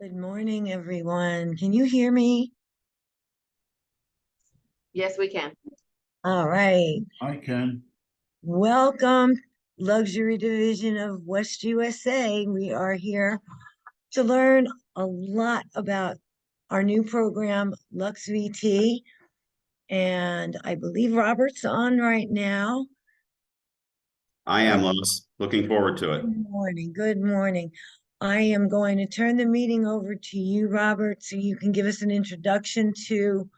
Good morning, everyone. Can you hear me? Yes, we can. All right. I can. Welcome, Luxury Division of West USA. We are here to learn a lot about our new program, LuxVT. And I believe Robert's on right now. I am, Lois. Looking forward to it. Good morning. Good morning. I am going to turn the meeting over to you, Robert, so you can give us an introduction to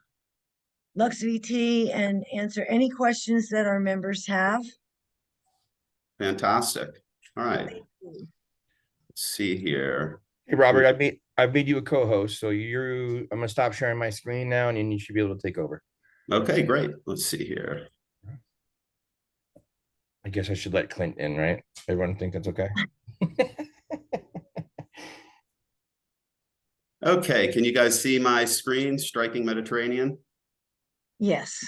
LuxVT and answer any questions that our members have. Fantastic. All right. Let's see here. Hey Robert, I've made you a co-host, so I'm gonna stop sharing my screen now, and then you should be able to take over. Okay, great. Let's see here. I guess I should let Clint in, right? Everyone think that's okay? Okay, can you guys see my screen, Striking Mediterranean? Yes.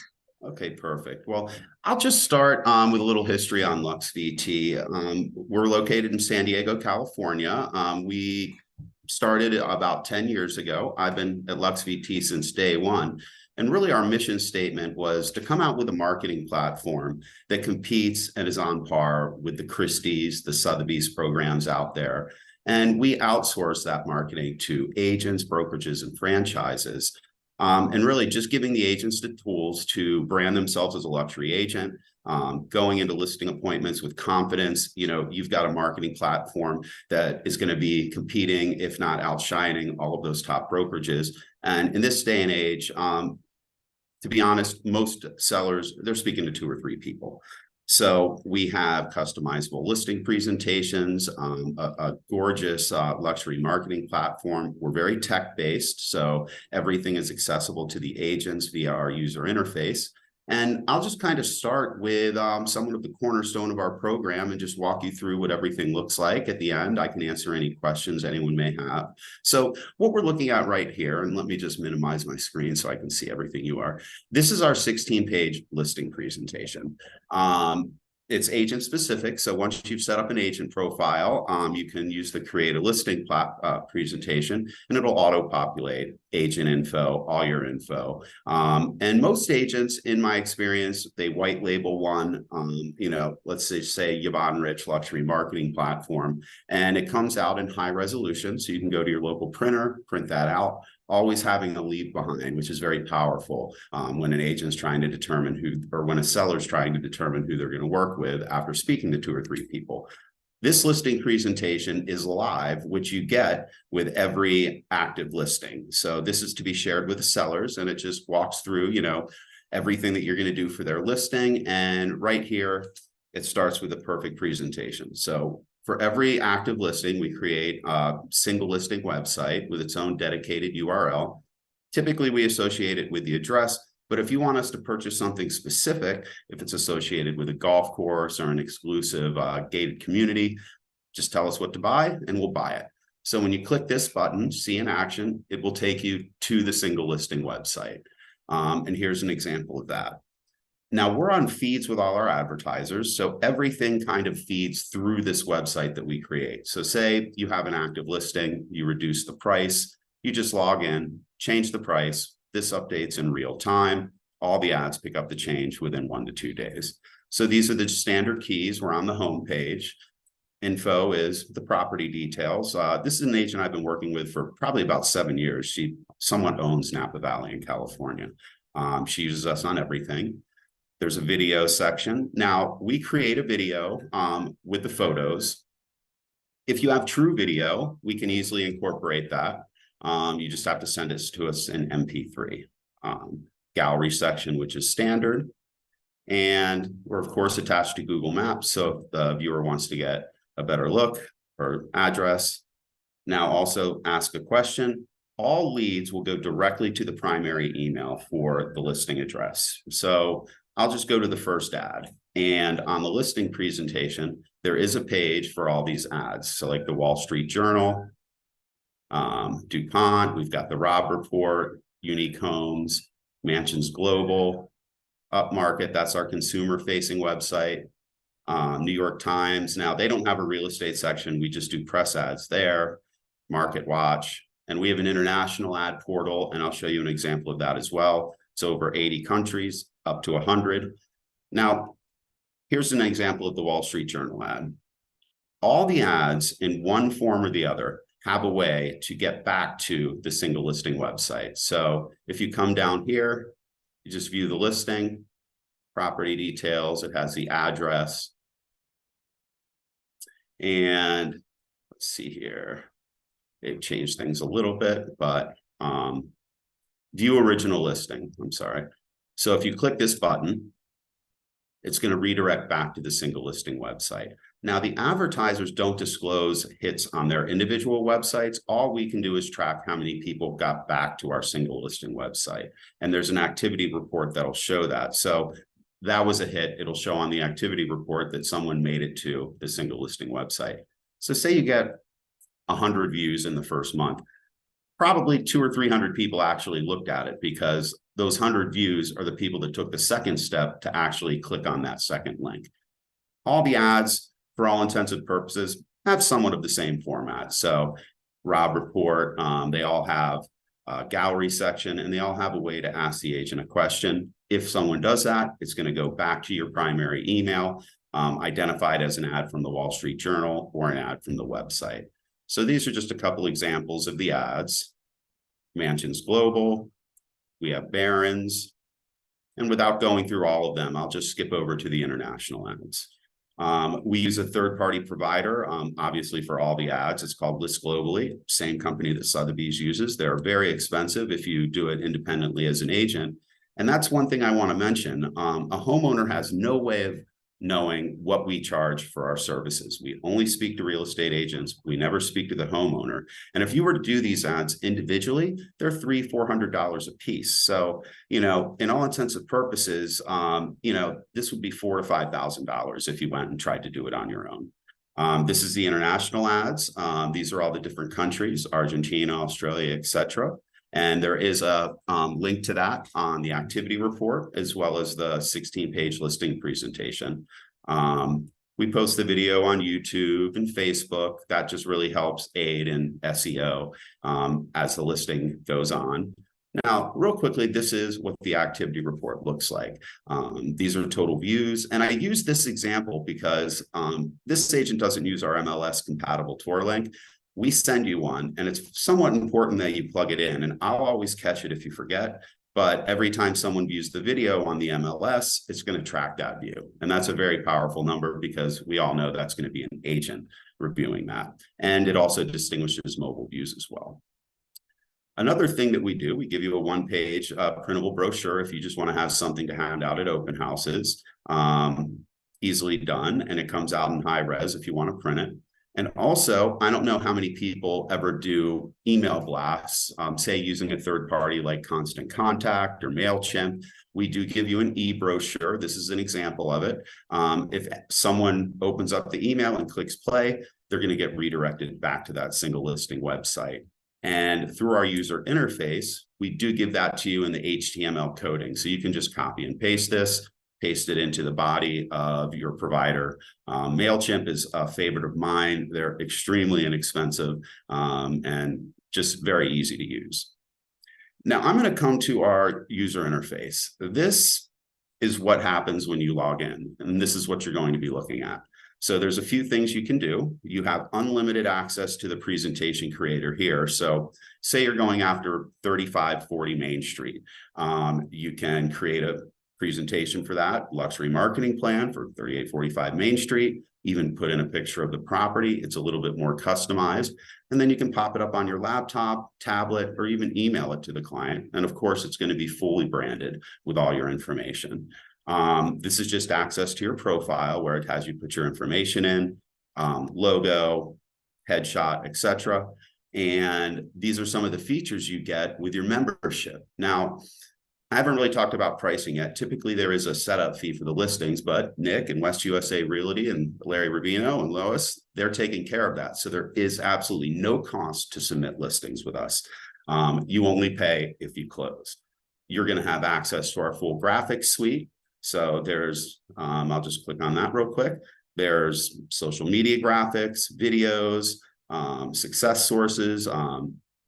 Okay, perfect. Well, I'll just start with a little history on LuxVT. We're located in San Diego, California. We started about 10 years ago. I've been at LuxVT since day one. And really our mission statement was to come out with a marketing platform that competes and is on par with the Christie's, the Sotheby's programs out there. And we outsource that marketing to agents, brokerages, and franchises. And really just giving the agents the tools to brand themselves as a luxury agent, going into listing appointments with confidence. You know, you've got a marketing platform that is going to be competing, if not outshining, all of those top brokerages. And in this day and age, to be honest, most sellers, they're speaking to 2 or 3 people. So we have customizable listing presentations, a gorgeous luxury marketing platform. We're very tech-based, so everything is accessible to the agents via our user interface. And I'll just kind of start with somewhat of the cornerstone of our program and just walk you through what everything looks like. At the end, I can answer any questions anyone may have. So what we're looking at right here, and let me just minimize my screen so I can see everything you are. This is our 16-page listing presentation. It's agent specific. So once you've set up an agent profile, you can use the create a listing presentation and it'll auto-populate agent info, all your info. And most agents, in my experience, they white label one, let's say Yvonne Rich luxury marketing platform, and it comes out in high resolution. So you can go to your local printer, print that out, always having a leave behind, which is very powerful when an agent's trying to determine who, or when a seller's trying to determine who they're going to work with after speaking to 2 or 3 people. This listing presentation is live, which you get with every active listing. So this is to be shared with the sellers, and it just walks through, everything that you're going to do for their listing. And right here, it starts with a perfect presentation. So for every active listing, we create a single listing website with its own dedicated URL. Typically, we associate it with the address, but if you want us to purchase something specific, if it's associated with a golf course or an exclusive gated community, just tell us what to buy and we'll buy it. So when you click this button, see in action, it will take you to the single listing website. And here's an example of that. Now we're on feeds with all our advertisers, so everything kind of feeds through this website that we create. So say you have an active listing, you reduce the price, you just log in, change the price, this updates in real time, all the ads pick up the change within 1 to 2 days. So these are the standard keys. We're on the home page. Info is the property details. This is an agent I've been working with for probably about 7 years. She somewhat owns Napa Valley in California. She uses us on everything. There's a video section. Now we create a video with the photos. If you have true video, we can easily incorporate that. You just have to send it to us in MP3. Gallery section, which is standard. And we're of course attached to Google Maps. So if the viewer wants to get a better look or address, now also ask a question. All leads will go directly to the primary email for the listing address. So I'll just go to the first ad, and on the listing presentation, there is a page for all these ads. So like the Wall Street Journal, DuPont, we've got the Robb Report, Unique Homes, Mansions Global, Upmarket, that's our consumer facing website, New York Times. Now they don't have a real estate section. We just do press ads there, Market Watch, And we have an international ad portal, and I'll show you an example of that as well. It's over 80 countries, up to 100. Now, here's an example of the Wall Street Journal ad. All the ads in one form or the other have a way to get back to the single listing website. So if you come down here, you just view the listing, property details, it has the address. And let's see here. They've changed things a little bit, but view original listing, I'm sorry. So if you click this button, it's going to redirect back to the single listing website. Now, the advertisers don't disclose hits on their individual websites. All we can do is track how many people got back to our single listing website. And there's an activity report that'll show that. So that was a hit. It'll show on the activity report that someone made it to the single listing website. So say you get 100 views in the first month. Probably 200 or 300 people actually looked at it, because those 100 views are the people that took the second step to actually click on that second link. All the ads, for all intents and purposes, have somewhat of the same format. So Rob report, they all have a gallery section, and they all have a way to ask the agent a question. If someone does that, it's going to go back to your primary email, identified as an ad from the Wall Street Journal or an ad from the website. So these are just a couple examples of the ads. Mansions Global, we have Barron's, and without going through all of them, I'll just skip over to the international ads. We use a third-party provider, obviously, for all the ads. It's called List Globally, same company that Sotheby's uses. They're very expensive if you do it independently as an agent. And that's one thing I want to mention. A homeowner has no way of knowing what we charge for our services. We only speak to real estate agents. We never speak to the homeowner. And if you were to do these ads individually, they're $300, $400 a piece. So, you know, in all intents and purposes, you know, this would be $4,000 to $5,000 if you went and tried to do it on your own. This is the international ads. These are all the different countries, Argentina, Australia, etc. And there is a link to that on the activity report, as well as the 16-page listing presentation. We post the video on YouTube and Facebook. That just really helps aid in SEO as the listing goes on. Now, real quickly, this is what the activity report looks like. These are total views. And I use this example because this agent doesn't use our MLS compatible tour link. We send you one, and it's somewhat important that you plug it in, and I'll always catch it if you forget. But every time someone views the video on the MLS, it's going to track that view. And that's a very powerful number, because we all know that's going to be an agent reviewing that. And it also distinguishes mobile views as well. Another thing that we do, we give you a one-page printable brochure if you just want to have something to hand out at open houses. Easily done, and it comes out in high res if you want to print it. And also, I don't know how many people ever do email blasts, say using a third party like Constant Contact or MailChimp. We do give you an e-brochure. This is an example of it. If someone opens up the email and clicks play, they're going to get redirected back to that single listing website. And through our user interface, we do give that to you in the HTML coding. So you can just copy and paste this, paste it into the body of your provider. MailChimp is a favorite of mine. They're extremely inexpensive and just very easy to use. Now I'm going to come to our user interface. This is what happens when you log in, and this is what you're going to be looking at. So there's a few things you can do. You have unlimited access to the presentation creator here. So say you're going after 3540 Main Street. You can create a presentation for that, luxury marketing plan for 3845 Main Street, even put in a picture of the property. It's a little bit more customized. And then you can pop it up on your laptop, tablet, or even email it to the client. And of course, it's going to be fully branded with all your information. This is just access to your profile, where it has you put your information in, logo, headshot, etc. And these are some of the features you get with your membership. Now, I haven't really talked about pricing yet. Typically, there is a setup fee for the listings, but Nick and West USA Realty and Larry Rubino and Lois, they're taking care of that. So there is absolutely no cost to submit listings with us. You only pay if you close. You're going to have access to our full graphics suite. So there's, I'll just click on that real quick. There's social media graphics, videos, success sources,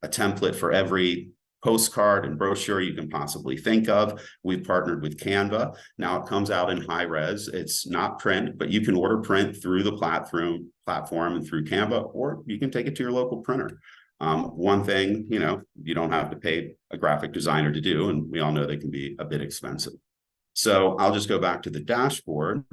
a template for every postcard and brochure you can possibly think of. We've partnered with Canva. Now it comes out in high res. It's not print, but you can order print through the platform and through Canva, or you can take it to your local printer. One thing, you know, you don't have to pay a graphic designer to do, and we all know they can be a bit expensive. So I'll just go back to the dashboard.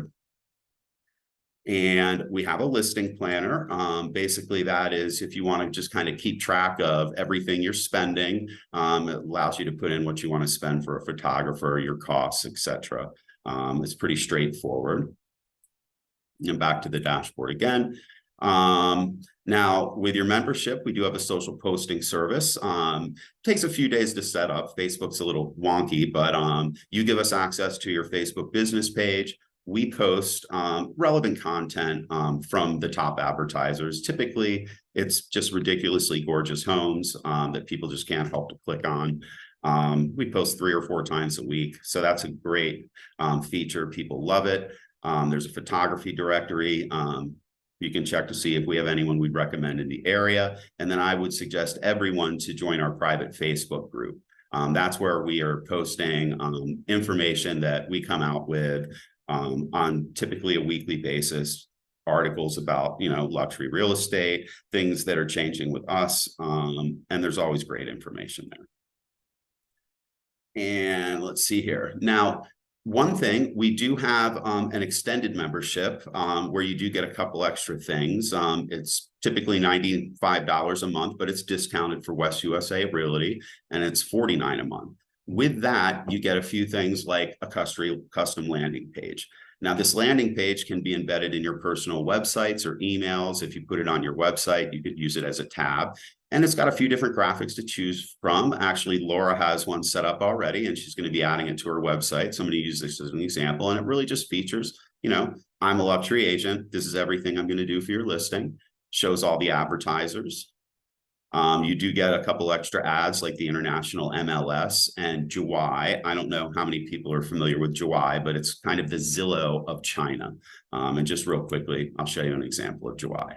And we have a listing planner. Basically, that is if you want to just kind of keep track of everything you're spending, it allows you to put in what you want to spend for a photographer, your costs, etc. It's pretty straightforward. And back to the dashboard again. Now, with your membership, we do have a social posting service. Takes a few days to set up. Facebook's a little wonky, but you give us access to your Facebook business page. We post relevant content from the top advertisers. Typically, it's just ridiculously gorgeous homes that people just can't help to click on. We post 3 or 4 times a week, so that's a great feature. People love it. There's a photography directory. You can check to see if we have anyone we'd recommend in the area. And then I would suggest everyone to join our private Facebook group. That's where we are posting information that we come out with on typically a weekly basis, articles about, you know, luxury real estate, things that are changing with us. And there's always great information there. And let's see here. Now, one thing, we do have an extended membership where you do get a couple extra things. It's typically $95 a month, but it's discounted for West USA Realty, and it's $49 a month. With that, you get a few things like a custom landing page. Now, this landing page can be embedded in your personal websites or emails. If you put it on your website, you could use it as a tab. And it's got a few different graphics to choose from. Actually, Laura has one set up already, and she's going to be adding it to her website. So I'm going to use this as an example. And it really just features, you know, I'm a luxury agent. This is everything I'm going to do for your listing. Shows all the advertisers. You do get a couple extra ads like the International MLS and Juwai. I don't know how many people are familiar with Juwai, but it's kind of the Zillow of China. And just real quickly, I'll show you an example of Juwai.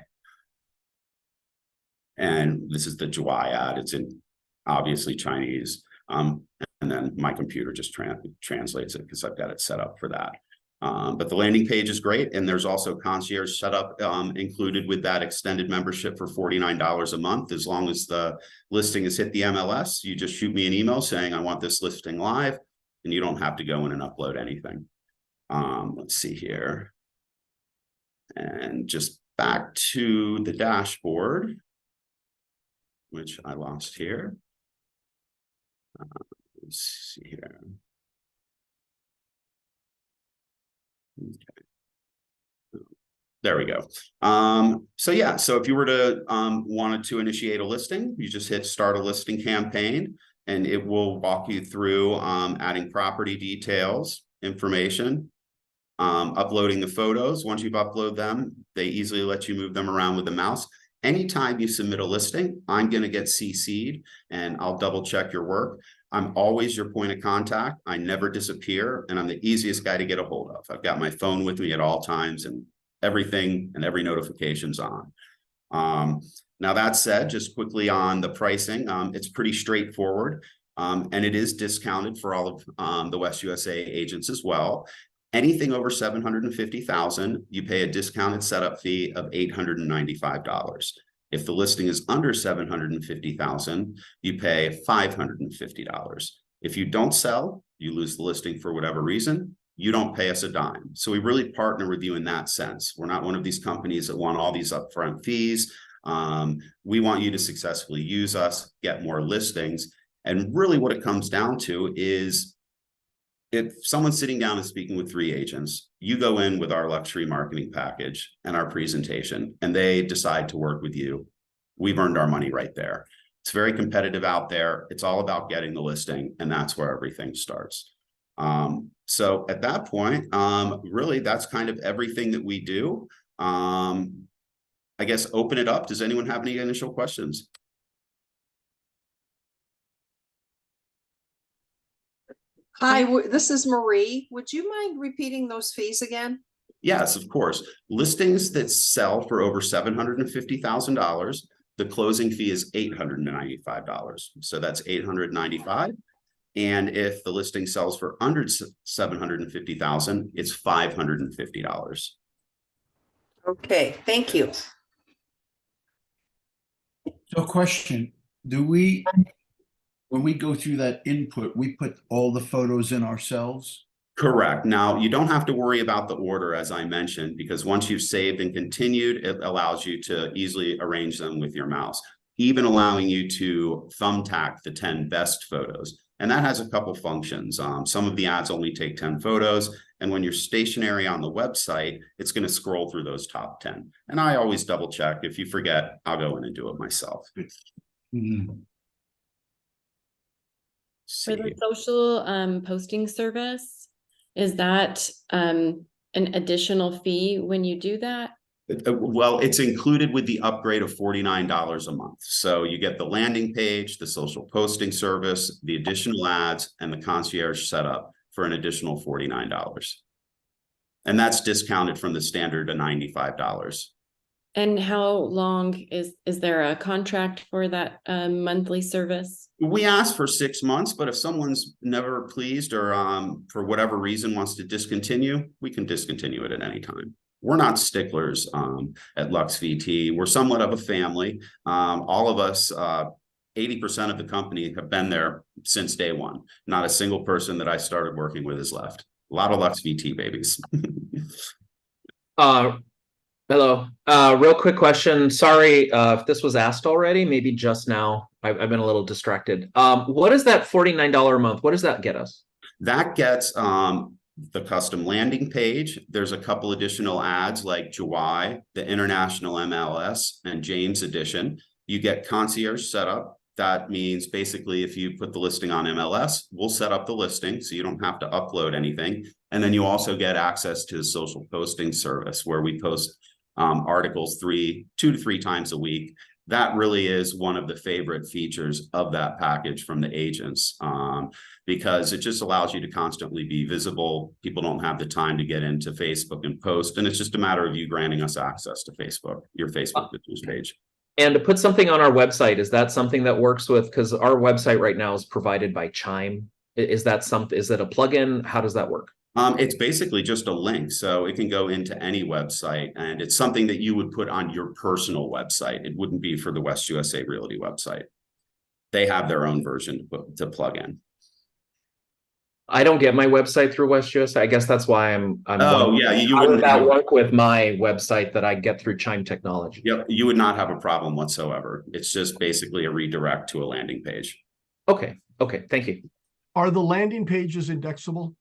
And this is the Juwai ad. It's in obviously Chinese. And then my computer just translates it because I've got it set up for that. But the landing page is great. And there's also concierge setup included with that extended membership for $49 a month. As long as the listing has hit the MLS, you just shoot me an email saying, I want this listing live, and you don't have to go in and upload anything. Let's see here. And just back to the dashboard, which I lost here. Let's see here. Okay. There we go. So yeah, so if you were to wanted to initiate a listing, you just hit start a listing campaign, and it will walk you through adding property details, information, uploading the photos. Once you've uploaded them, they easily let you move them around with the mouse. Anytime you submit a listing, I'm going to get CC'd and I'll double check your work. I'm always your point of contact. I never disappear, and I'm the easiest guy to get a hold of. I've got my phone with me at all times, and everything and every notification's on. Now that said, just quickly on the pricing, it's pretty straightforward, and it is discounted for all of the West USA agents as well. Anything over $750,000, you pay a discounted setup fee of $895. If the listing is under $750,000, you pay $550. If you don't sell, you lose the listing for whatever reason, you don't pay us a dime. So we really partner with you in that sense. We're not one of these companies that want all these upfront fees. We want you to successfully use us, get more listings. And really what it comes down to is, if someone's sitting down and speaking with 3 agents, you go in with our luxury marketing package and our presentation, and they decide to work with you, we've earned our money right there. It's very competitive out there. It's all about getting the listing, and that's where everything starts. So at that point, really, that's kind of everything that we do. I guess open it up. Does anyone have any initial questions? Hi, this is Marie. Would you mind repeating those fees again? Yes, of course. Listings that sell for over $750,000, the closing fee is $895. So that's $895. And if the listing sells for under 750,000, it's $550. Okay, thank you. So question, when we go through that input, we put all the photos in ourselves? Correct. Now, you don't have to worry about the order, as I mentioned, because once you've saved and continued, it allows you to easily arrange them with your mouse, even allowing you to thumbtack the 10 best photos. And that has a couple functions. Some of the ads only take 10 photos. And when you're stationary on the website, it's going to scroll through those top 10. And I always double check. If you forget, I'll go in and do it myself. Mhm. For the social posting service, is that an additional fee when you do that? Well, it's included with the upgrade of $49 a month. So you get the landing page, the social posting service, the additional ads, and the concierge setup for an additional $49. And that's discounted from the standard of $95. And how long is there a contract for that monthly service? We ask for 6 months, but if someone's never pleased or for whatever reason wants to discontinue, we can discontinue it at any time. We're not sticklers at LuxVT. We're somewhat of a family. All of us, 80% of the company have been there since day one. Not a single person that I started working with has left. A lot of LuxVT babies. Hello. Real quick question. Sorry if this was asked already, maybe just now. I've been a little distracted. What is that $49 a month? What does that get us? That gets the custom landing page. There's a couple additional ads like July, the International MLS, and James Edition. You get concierge setup. That means basically if you put the listing on MLS, we'll set up the listing so you don't have to upload anything. And then you also get access to the social posting service where we post articles 2 to 3 times a week. That really is one of the favorite features of that package from the agents because it just allows you to constantly be visible. People don't have the time to get into Facebook and post, and it's just a matter of you granting us access to Facebook, your Facebook business page. And to put something on our website, is that something that works with, because our website right now is provided by Chime. Is that something, is it a plugin? How does that work? It's basically just a link, so it can go into any website, and it's something that you would put on your personal website. It wouldn't be for the West USA Realty website. They have their own version to plug in. I don't get my website through West USA. I guess that's why I'm Oh, yeah, you how wouldn't would that have, work with my website that I get through Chime Technology? yep, you would not have a problem whatsoever. It's just basically a redirect to a landing page. Okay. Okay. Thank you. Are the landing pages indexable?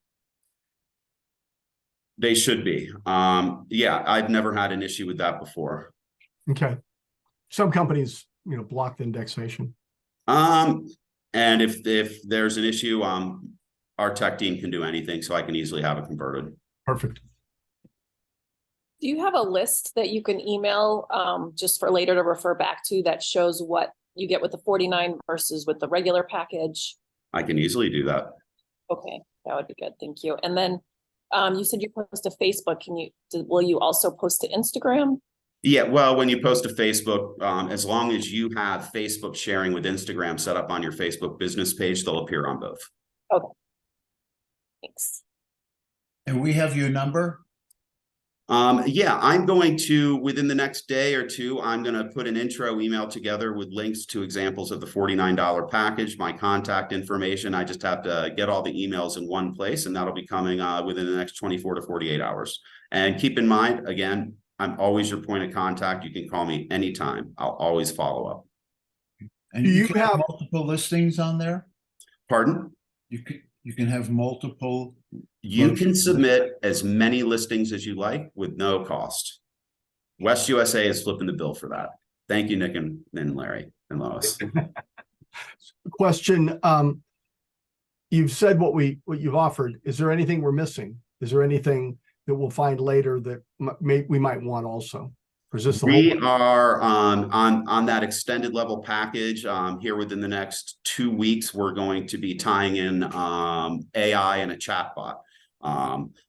They should be. Yeah, I've never had an issue with that before. Okay. Some companies, block the indexation. And if there's an issue, our tech team can do anything, so I can easily have it converted. Perfect. Do you have a list that you can email just for later to refer back to that shows what you get with the 49 versus with the regular package? I can easily do that. Okay, that would be good. Thank you. And then you said you post to Facebook. Will you also post to Instagram? Yeah, well, when you post to Facebook, as long as you have Facebook sharing with Instagram set up on your Facebook business page, they'll appear on both. Okay. Thanks. And we have your number? Yeah, I'm going to, within the next day or two, I'm going to put an intro email together with links to examples of the $49 package, my contact information. I just have to get all the emails in one place, and that'll be coming within the next 24 to 48 hours. And keep in mind, again, I'm always your point of contact. You can call me anytime. I'll always follow up. And Do you you can have have- multiple listings on there? Pardon? You can have multiple. You can submit as many listings as you like with no cost. West USA is flipping the bill for that. Thank you, Nick and Larry and Lois. Question. You've said what you've offered. Is there anything we're missing? Is there anything that we'll find later that we might want also? Or is this the We whole? are on that extended level package here within the next 2 weeks. We're going to be tying in AI and a chatbot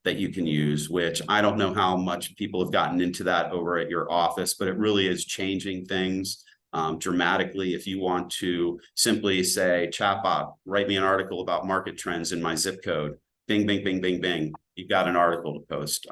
that you can use, which I don't know how much people have gotten into that over at your office, but it really is changing things. dramatically. If you want to simply say, chatbot, write me an article about market trends in my zip code, bing, bing, bing, bing, bing, you've got an article to post.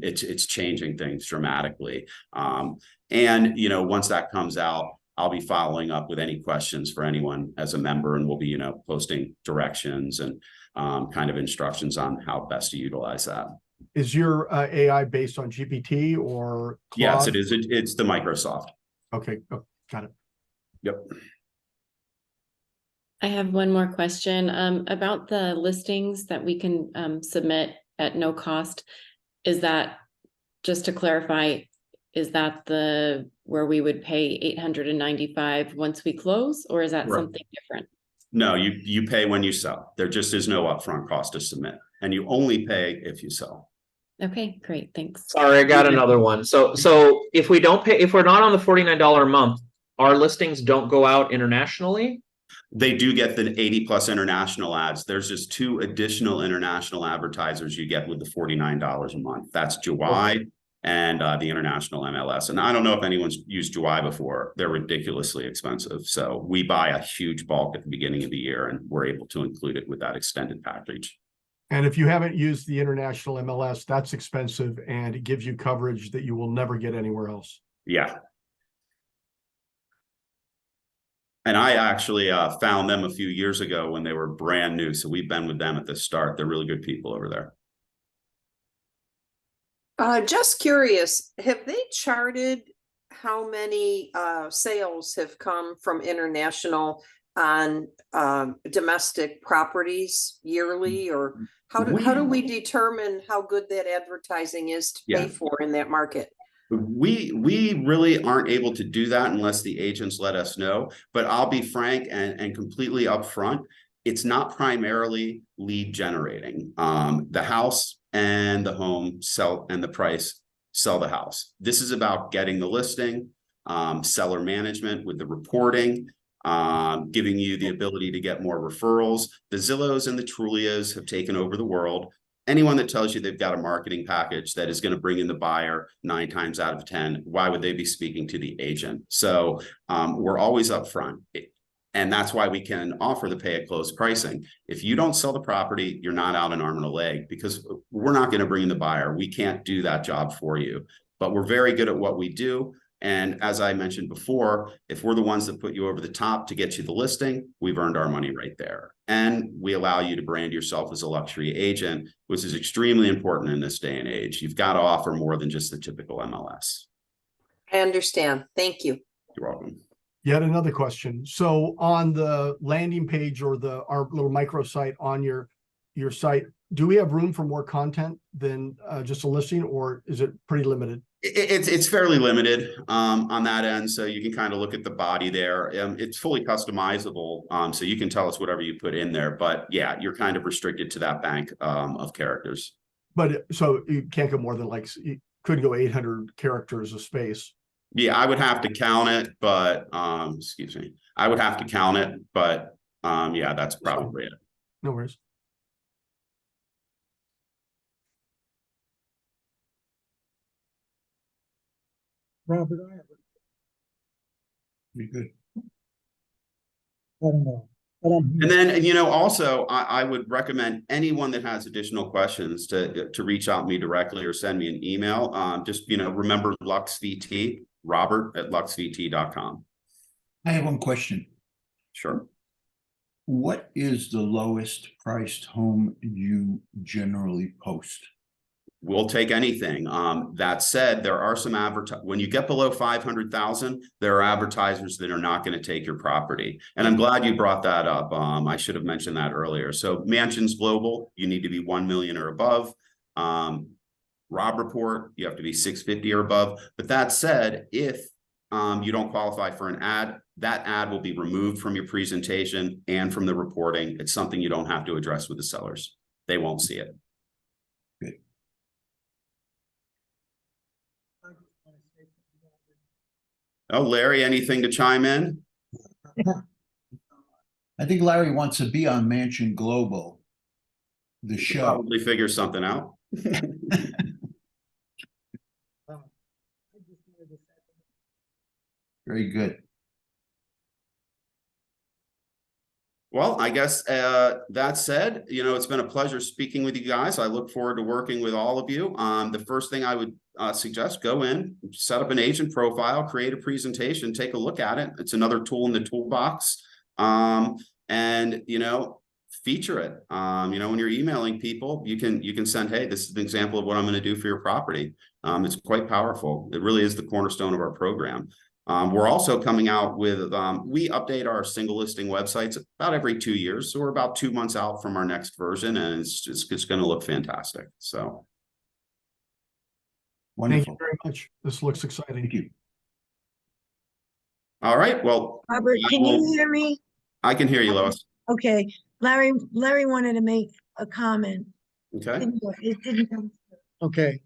It's changing things dramatically. And, you know, once that comes out, I'll be following up with any questions for anyone as a member, and we'll be, you know, posting directions and kind of instructions on how best to utilize that. Is your AI based on GPT or Claude? Yes, it is. It's the Microsoft. Okay, oh, got it. Yep. I have one more question about the listings that we can submit at no cost. Is that, just to clarify, is that where we would pay $895 once we close, or is that Right. something different? No, you pay when you sell. There just is no upfront cost to submit, and you only pay if you sell. Okay, great, thanks. Sorry, I got another one. So if we don't pay, if we're not on the $49 a month, our listings don't go out internationally? They do get the 80+ international ads. There's just 2 additional international advertisers you get with the $49 a month. That's July and the international MLS. And I don't know if anyone's used July before. They're ridiculously expensive. So we buy a huge bulk at the beginning of the year, and we're able to include it with that extended package. And if you haven't used the international MLS, that's expensive, and it gives you coverage that you will never get anywhere else. Yeah. And I actually found them a few years ago when they were brand new. So we've been with them at the start. They're really good people over there. Just curious, have they charted how many sales have come from international on domestic properties yearly, or how do we determine how good that advertising is to pay for in that market? We really aren't able to do that unless the agents let us know. But I'll be frank and completely upfront. It's not primarily lead generating. The house and the home sell, and the price sell the house. This is about getting the listing, seller management with the reporting, giving you the ability to get more referrals. The Zillows and the Trulias have taken over the world. Anyone that tells you they've got a marketing package that is going to bring in the buyer 9 times out of 10, why would they be speaking to the agent? So we're always upfront. And that's why we can offer the pay at close pricing. If you don't sell the property, you're not out an arm and a leg, because we're not going to bring in the buyer. We can't do that job for you, but we're very good at what we do. And as I mentioned before, if we're the ones that put you over the top to get you the listing, we've earned our money right there. And we allow you to brand yourself as a luxury agent, which is extremely important in this day and age. You've got to offer more than just the typical MLS. I understand. Thank you. You're welcome. Yet another question. So on the landing page or our little microsite on your site, do we have room for more content than just a listing, or is it pretty limited? It's fairly limited on that end. So you can kind of look at the body there. It's fully customizable. So you can tell us whatever you put in there. But yeah, you're kind of restricted to that bank of characters. But so you can't go more than, like, you couldn't go 800 characters of space. Yeah, I would have to count it, but excuse me. I would have to count it, but yeah, that's probably it. No worries. Robert, I have Be good. I don't know. But And then, you know, also, I would recommend anyone that has additional questions to reach out to me directly or send me an email. Just, you know, remember LuxVT, Robert@LuxVT.com. I have one question. Sure. What is the lowest priced home you generally post? We'll take anything. That said, there are some when you get below 500,000, there are advertisers that are not going to take your property. And I'm glad you brought that up. I should have mentioned that earlier. So Mansions Global, you need to be 1 million or above. Rob Report, you have to be 650 or above. But that said, if you don't qualify for an ad, that ad will be removed from your presentation and from the reporting. It's something you don't have to address with the sellers. They won't see it. Oh, Larry, anything to chime in? I think Larry wants to be on Mansion Global, the show. Probably figure something out. Very good. Well, I guess that said, it's been a pleasure speaking with you guys. I look forward to working with all of you. The first thing I would suggest, go in, set up an agent profile, create a presentation, take a look at it. It's another tool in the toolbox. And feature it. When you're emailing people, you can send, hey, this is an example of what I'm going to do for your property. It's quite powerful. It really is the cornerstone of our program. We're also coming out with, we update our single listing websites about every 2 years. So we're about 2 months out from our next version, and it's going to look fantastic. So. Thank you Wonderful. very much. This looks exciting. Thank you. All right. Well, Robert, can you hear me? I can hear you, Lois. Okay, Larry wanted to make a comment. Okay. It didn't come. Okay.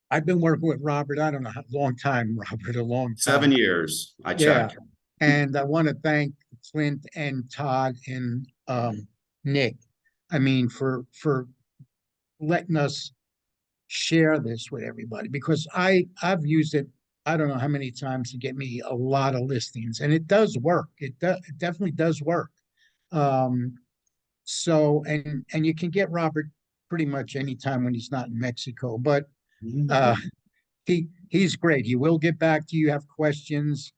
I've been working with Robert, I don't know how long time, Robert, a long time. 7 years. I Yeah. checked. And I want to thank Clint and Todd and Nick. I mean, for letting us share this with everybody, because I've used it, I don't know how many times, to get me a lot of listings, and it does work. It definitely does work. So, and you can get Robert pretty much anytime when he's not in Mexico, but he's great. He will get back to you, have questions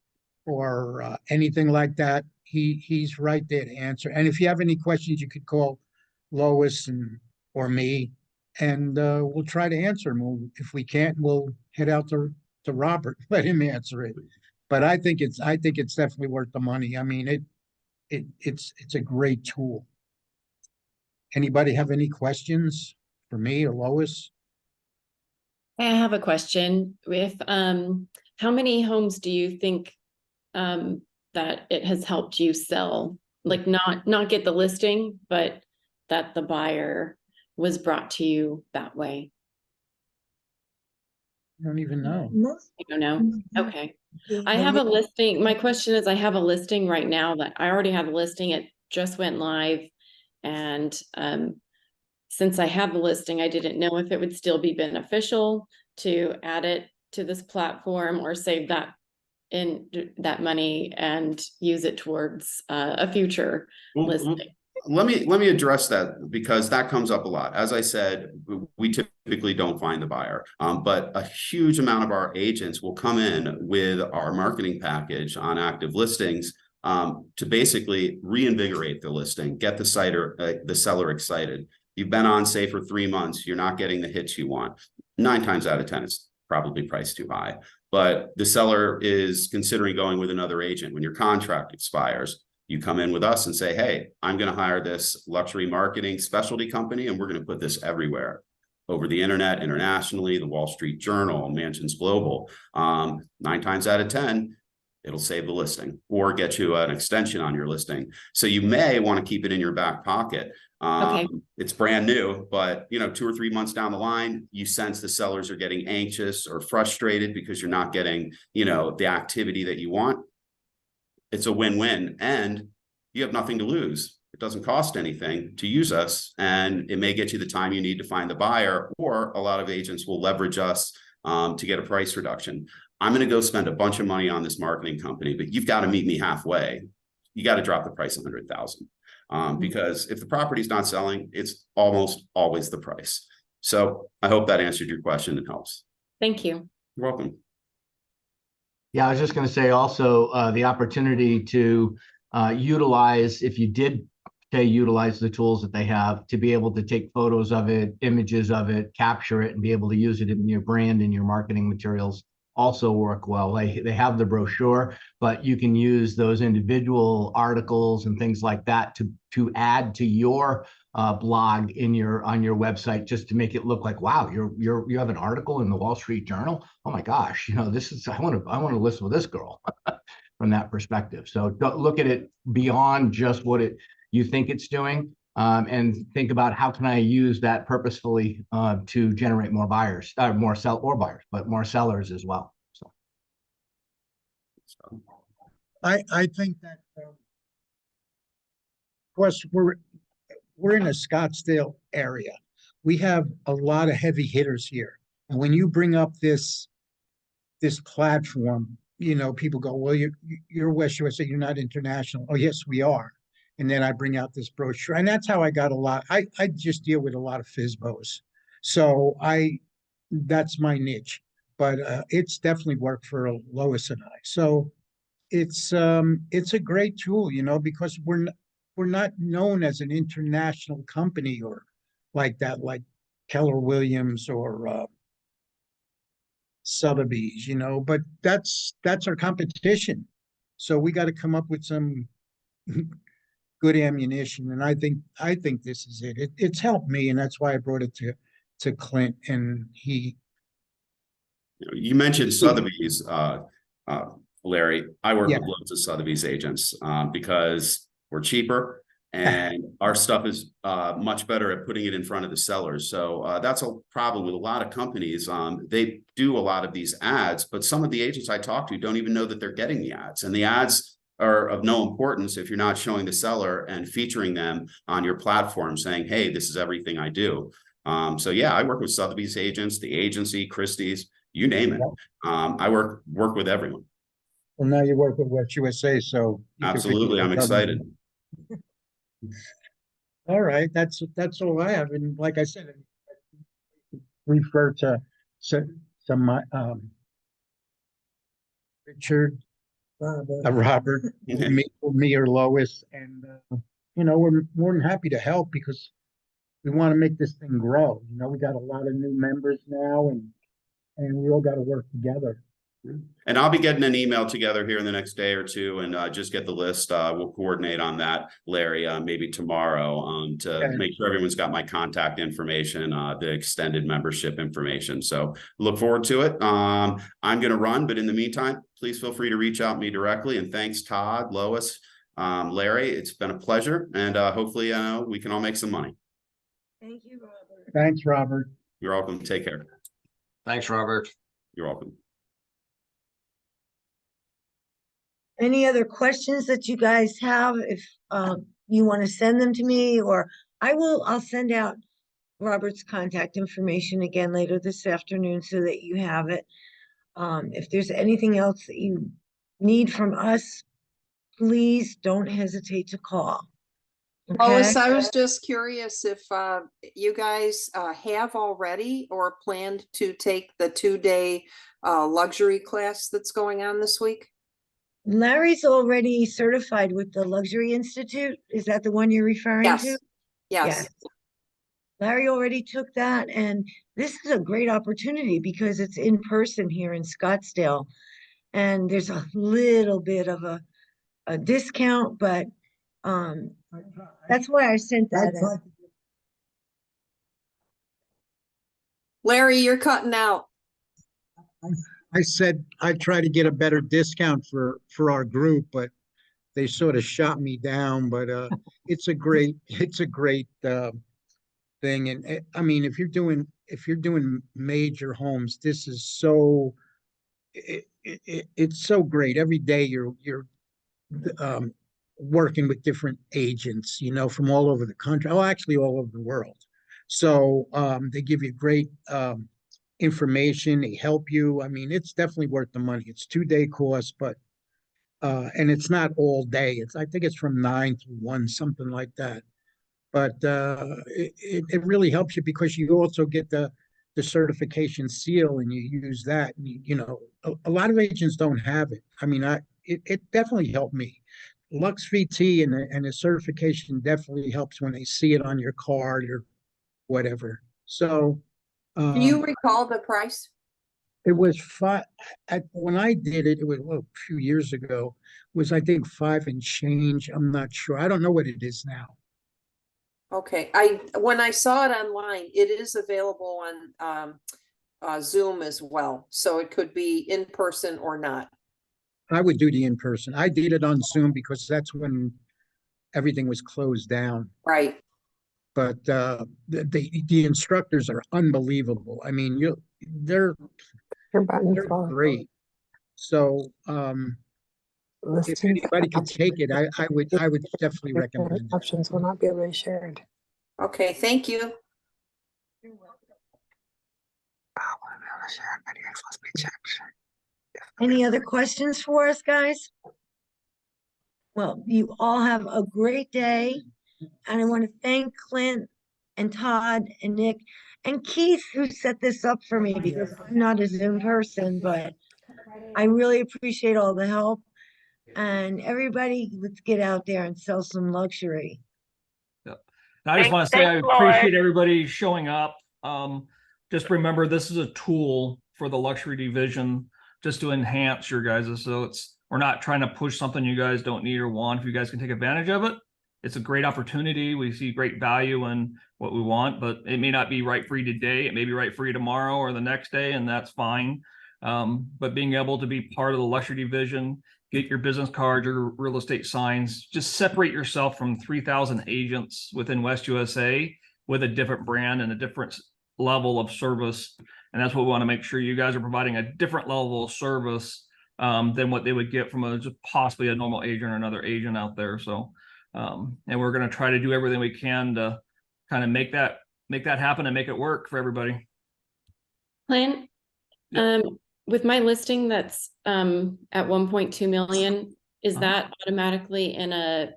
or anything like that. He's right there to answer. And if you have any questions, you could call Lois or me, and we'll try to answer them. If we can't, we'll head out to Robert, let him answer it. But I think it's definitely worth the money. I mean, it's a great tool. Anybody have any questions for me or Lois? I have a question. If how many homes do you think that it has helped you sell? Like not get the listing, but that the buyer was brought to you that way? I don't even know. You don't know? Okay. I have a listing. My question is, I have a listing right now that I already have a listing. It just went live. And since I have the listing, I didn't know if it would still be beneficial to add it to this platform or save that money and use it towards a future listing. Let me address that, because that comes up a lot. As I said, we typically don't find the buyer, but a huge amount of our agents will come in with our marketing package on active listings to basically reinvigorate the listing, get the seller excited. You've been on, say, for 3 months, you're not getting the hits you want. 9 times out of 10, it's probably priced too high, but the seller is considering going with another agent. When your contract expires, you come in with us and say, hey, I'm going to hire this luxury marketing specialty company, and we're going to put this everywhere, over the internet, internationally, the Wall Street Journal, Mansions Global. 9 times out of 10, it'll save the listing or get you an extension on your listing. So you may want to keep it in your back pocket. Okay. It's brand new, but 2 or 3 months down the line, you sense the sellers are getting anxious or frustrated because you're not getting, the activity that you want. It's a win-win, and you have nothing to lose. It doesn't cost anything to use us, and it may get you the time you need to find the buyer, or a lot of agents will leverage us to get a price reduction. I'm going to go spend a bunch of money on this marketing company, but you've got to meet me halfway. You got to drop the price $100,000 because if the property's not selling, it's almost always the price. So I hope that answered your question and helps. Thank you. You're welcome. Yeah, I was just going to say also the opportunity to utilize, if you did utilize the tools that they have, to be able to take photos of it, images of it, capture it, and be able to use it in your brand and your marketing materials also work well. They have the brochure, but you can use those individual articles and things like that to add to your blog on your website, just to make it look like, wow, you have an article in the Wall Street Journal. Oh my gosh, this is I want to listen with this girl from that perspective. So don't look at it beyond just what you think it's doing, and think about how can I use that purposefully to generate more buyers, more sellers as well. So I think that of course we're in a Scottsdale area. We have a lot of heavy hitters here, and when you bring up this platform, you know, people go, well, you're West USA, you're not international. Oh, yes, we are. And then I bring out this brochure, and that's how I got a lot. I just deal with a lot of FSBOs. So that's my niche, but it's definitely worked for Lois and I. So it's a great tool, you know, because we're not known as an international company or like that, like Keller Williams or Sotheby's, you know, but that's our competition. So we got to come up with some good ammunition, and I think this is it. It's helped me, and that's why I brought it to Clint, and he. You mentioned Sotheby's, Larry. I work Yeah. with loads of Sotheby's agents because we're cheaper and our stuff is much better at putting it in front of the sellers. So that's a problem with a lot of companies. They do a lot of these ads, but some of the agents I talk to don't even know that they're getting the ads, and the ads are of no importance if you're not showing the seller and featuring them on your platform saying, hey, this is everything I do. So yeah, I work with Sotheby's agents, the agency, Christie's, you name it. I work with everyone. Well, now you work with West USA, so you can Absolutely, I'm excited. All right, that's all I have, and like I said, refer to some Richard, Robert, me or Lois, and you know, we're more than happy to help because we want to make this thing grow. You know, we got a lot of new members now, and we all got to work together. And I'll be getting an email together here in the next day or two and just get the list. We'll coordinate on that, Larry, maybe tomorrow to make sure everyone's got my contact information, the extended membership information. So look forward to it. I'm going to run, but in the meantime, please feel free to reach out to me directly. And thanks, Todd, Lois, Larry. It's been a pleasure. And hopefully we can all make some money. Thank you, Robert. Thanks, Robert. You're welcome. Take care. Thanks, Robert. You're welcome. Any other questions that you guys have? If you want to send them to me, or I'll send out Robert's contact information again later this afternoon so that you have it. If there's anything else that you need from us, please don't hesitate to call. Lois, Okay? I was just curious if you guys have already or planned to take the 2-day luxury class that's going on this week? Larry's already certified with the Luxury Institute. Is that the one you're referring to? Yes. Larry already took that, and this is a great opportunity because it's in person here in Scottsdale, and there's a little bit of a discount, but that's why I sent that out. Larry, you're cutting out. I said I'd try to get a better discount for our group, but they sort of shot me down. But it's a great thing, and I mean, if you're doing major homes, this is so it's so great. Every day you're working with different agents, you know, from all over the country. Oh, actually, all over the world. So they give you great information. They help you. I mean, it's definitely worth the money. It's 2-day course, but and it's not all day. I think it's from 9 to 1, something like that. But it really helps you because you also get the certification seal and you use that. And you know, a lot of agents don't have it. I mean, it definitely helped me. LuxVT and the certification definitely helps when they see it on your card or whatever. So Do you recall the price? it was when I did it, it was a few years ago, was I think 5 and change. I'm not sure. I don't know what it is now. Okay, when I saw it online, it is available on Zoom as well, so it could be in person or not. I would do the in-person. I did it on Zoom because that's when everything was closed down. Right. But the instructors are unbelievable. I mean, they're great. So if anybody could take it, I would definitely recommend it. Options will not be able to be shared. Okay, thank you. You're welcome. I want to be able to share videos. Let's be checked. If Any other questions for us, guys? Well, you all have a great day. And I want to thank Clint and Todd and Nick and Keith who set this up for me because I'm not a Zoom person, but I really appreciate all the help. And everybody, let's get out there and sell some luxury. And I just want to say I appreciate everybody showing up. Just remember, this is a tool for the luxury division just to enhance your guys'. So we're not trying to push something you guys don't need or want. If you guys can take advantage of it, it's a great opportunity. We see great value in what we want, but it may not be right for you today. It may be right for you tomorrow or the next day, and that's fine. But being able to be part of the luxury division, get your business cards, your real estate signs, just separate yourself from 3,000 agents within West USA with a different brand and a different level of service. And that's what we want to make sure you guys are providing a different level of service than what they would get from just possibly a normal agent or another agent out there. So, and we're going to try to do everything we can to kind of make that happen and make it work for everybody. Clint, with my listing that's at 1.2 million, is that automatically in a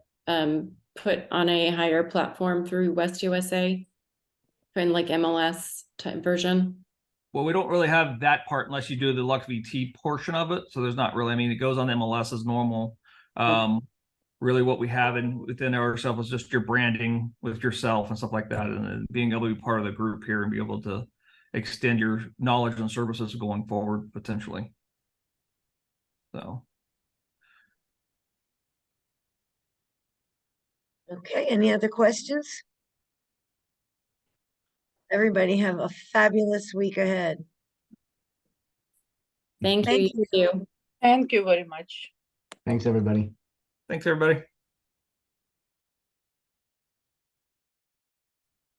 put on a higher platform through West USA in like MLS type version? Well, we don't really have that part unless you do the LuxVT portion of it. So there's not really, I mean, it goes on MLS as normal. Really what we have within ourselves is just your branding with yourself and stuff like that. And then being able to be part of the group here and be able to extend your knowledge and services going forward potentially. So. Okay, any other questions? Everybody have a fabulous week ahead. Thank you. Thank you very much. Thanks, everybody. Thanks, everybody.